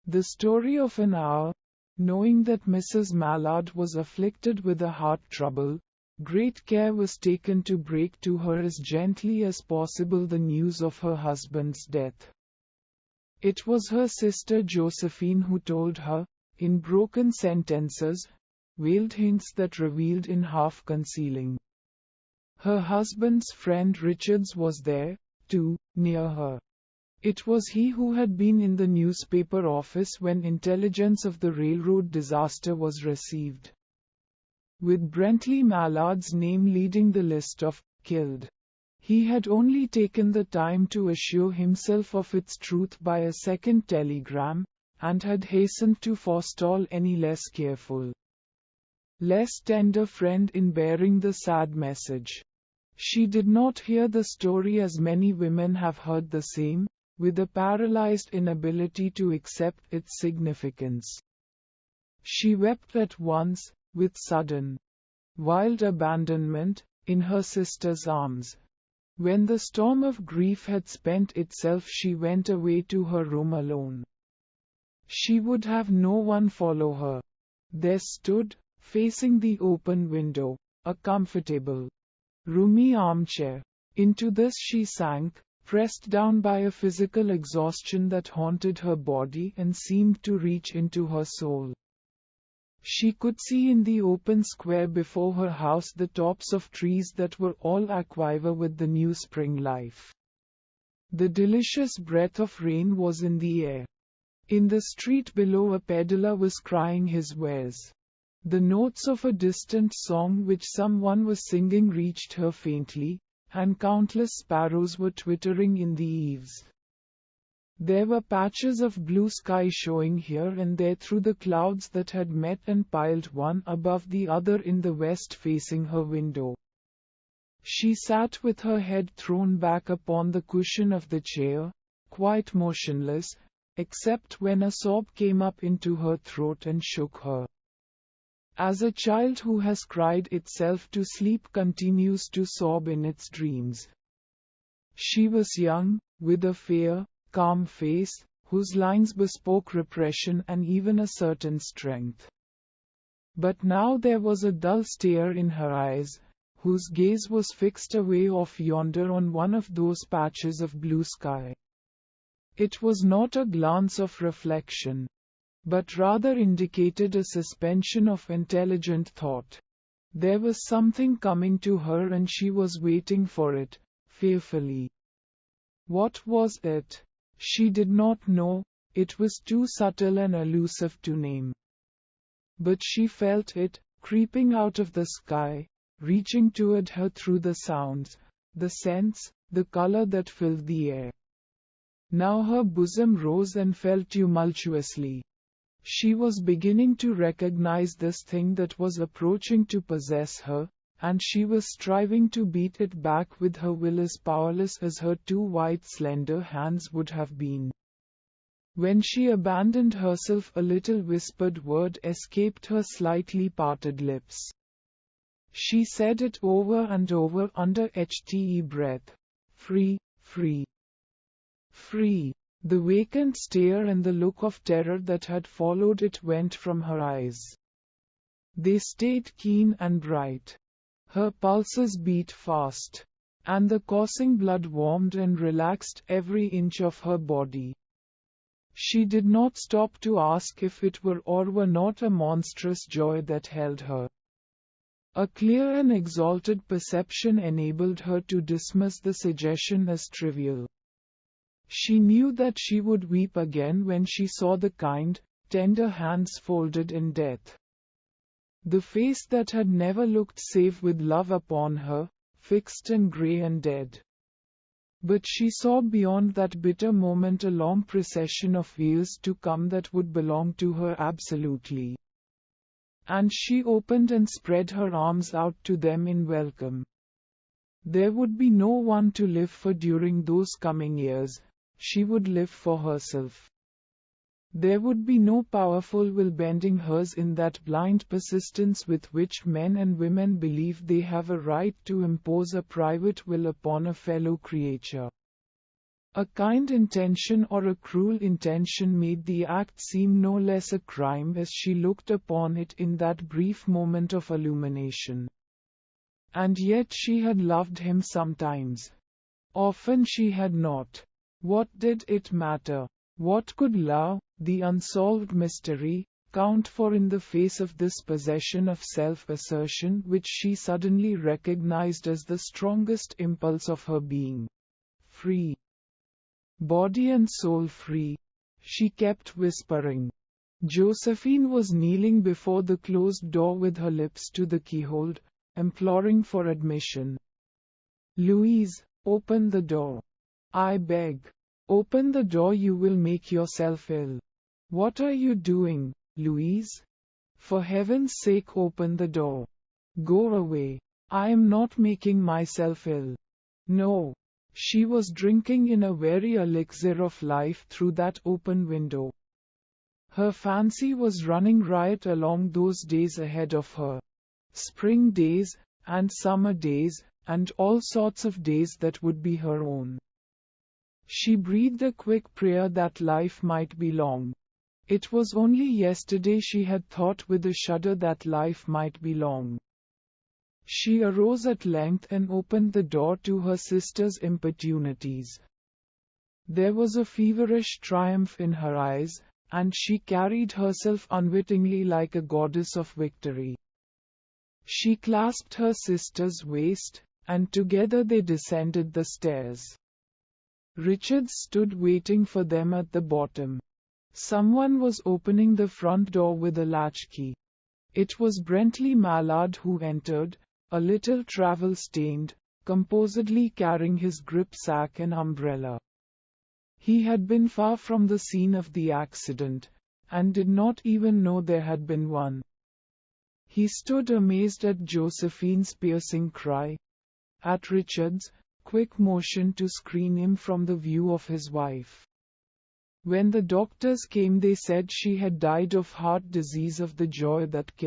The story of an hour. Knowing that Mrs. Mallard was afflicted with a heart trouble, great care was taken to break to her as gently as possible the news of her husband's death. It was her sister Josephine who told her, in broken sentences, veiled hints that revealed in half concealing. Her husband's friend Richards was there, too, near her. It was he who had been in the newspaper office when intelligence of the railroad disaster was received, with Brentley Mallard's name leading the list of killed. He had only taken the time to assure himself of its truth by a second telegram, and had hastened to forestall any less careful, less tender friend in bearing the sad message. She did not hear the story as many women have heard the same, with a paralyzed inability to accept its significance. She wept at once, with sudden, wild abandonment, in her sister's arms. When the storm of grief had spent itself, she went away to her room alone. She would have no one follow her. There stood, facing the open window, a comfortable, roomy armchair. Into this she sank, pressed down by a physical exhaustion that haunted her body and seemed to reach into her soul. She could see in the open square before her house the tops of trees that were all aquiver with the new spring life. The delicious breath of rain was in the air. In the street below, a peddler was crying his wares. The notes of a distant song which someone was singing reached her faintly, and countless sparrows were twittering in the eaves. There were patches of blue sky showing here and there through the clouds that had met and piled one above the other in the west facing her window. She sat with her head thrown back upon the cushion of the chair, quite motionless, except when a sob came up into her throat and shook her. As a child who has cried itself to sleep continues to sob in its dreams. She was young, with a fair, calm face, whose lines bespoke repression and even a certain strength. But now there was a dull stare in her eyes, whose gaze was fixed away off yonder on one of those patches of blue sky. It was not a glance of reflection, but rather indicated a suspension of intelligent thought. There was something coming to her and she was waiting for it, fearfully. What was it? She did not know, it was too subtle and elusive to name. But she felt it, creeping out of the sky, reaching toward her through the sounds, the scents, the color that filled the air. Now her bosom rose and fell tumultuously. She was beginning to recognize this thing that was approaching to possess her, and she was striving to beat it back with her will as powerless as her two white slender hands would have been. When she abandoned herself, a little whispered word escaped her slightly parted lips. She said it over and over under HTE breath. Free, free, free. The vacant stare and the look of terror that had followed it went from her eyes. They stayed keen and bright. Her pulses beat fast, and the coursing blood warmed and relaxed every inch of her body. She did not stop to ask if it were or were not a monstrous joy that held her. A clear and exalted perception enabled her to dismiss the suggestion as trivial. She knew that she would weep again when she saw the kind, tender hands folded in death. The face that had never looked save with love upon her, fixed and grey and dead. But she saw beyond that bitter moment a long procession of years to come that would belong to her absolutely. And she opened and spread her arms out to them in welcome. There would be no one to live for during those coming years. She would live for herself. There would be no powerful will bending hers in that blind persistence with which men and women believe they have a right to impose a private will upon a fellow creature. A kind intention or a cruel intention made the act seem no less a crime as she looked upon it in that brief moment of illumination. And yet she had loved him sometimes. Often she had not. What did it matter? What could love, the unsolved mystery, count for in the face of this possession of self-assertion which she suddenly recognized as the strongest impulse of her being? Free. Body and soul free, she kept whispering. Josephine was kneeling before the closed door with her lips to the keyhole, imploring for admission. Louise, open the door. I beg. Open the door, you will make yourself ill. What are you doing, Louise? For heaven's sake, open the door. Go away. I am not making myself ill. No. She was drinking in a very elixir of life through that open window. Her fancy was running riot along those days ahead of her. Spring days, and summer days, and all sorts of days that would be her own. She breathed a quick prayer that life might be long. It was only yesterday she had thought with a shudder that life might be long. She arose at length and opened the door to her sister's importunities. There was a feverish triumph in her eyes, and she carried herself unwittingly like a goddess of victory. She clasped her sister's waist, and together they descended the stairs. Richard stood waiting for them at the bottom. Someone was opening the front door with a latchkey. It was Bentley Mallard who entered, a little travel-stained, composedly carrying his gripsack and umbrella. He had been far from the scene of the accident, and did not even know there had been one. He stood amazed at Josephine's piercing cry, at Richard's quick motion to screen him from the view of his wife. When the doctors came, they said she had died of heart disease, of the joy that killed.